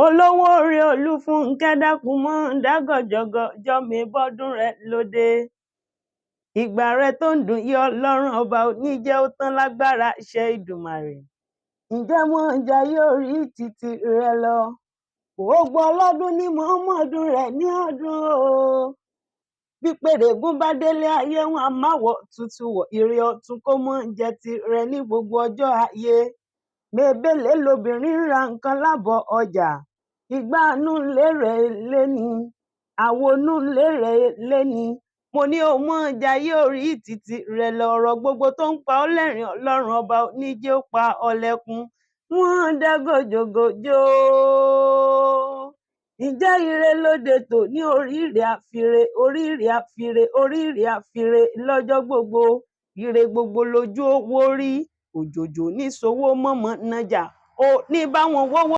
olówó orí Olúfúnkẹ́ dákun mọ́ dágọ̀jọ̀gọ̀ jọ́mi bọ́dún rẹ lóde. Ìgbà rẹ tó ń dùn yí Ọlọ́run ọba ò ní jẹ́ ó tán lágbára ṣe Ìdùmarè. Ǹjẹ́ mo ń jayé orí títí rẹ lọ? Gbogbo ọlọ́dún ní mọ́mọ́dún rẹ̀ ní ọdún o. Bí pèrègún bá délé ayé wọn a máa wọ̀ tuntun wọ̀ ire ọ̀tun kó mọ́ jẹ ti rẹ ní gbogbo ọjọ́ ayé. Mèbélé lobìnrin ń ra nǹkan lábọ̀ ọjà. Ìgbà inú ilé rẹ̀ léni, àwo inú ilé rẹ̀ léni. Mo ní o mọ́ jayé orí títí rẹ lọ, ọ̀rọ̀ gbogbo tó ń pa ọ́ lẹ́rìn Ọlọ́run ọba ò ní jẹ́ ó pa ọ́ lẹ́kún. Wọ́n dá gòjògòjò. Ǹjẹ́ ire lóde tò ní oríire àfire, oríire àfire, oríire àfire lọ́jọ́ gbogbo. Ire gbogbo lójú owó rí, òjòjò ní sowó mọ̀mọ́ nájà. Ó ní báwọn wọ́wọ́.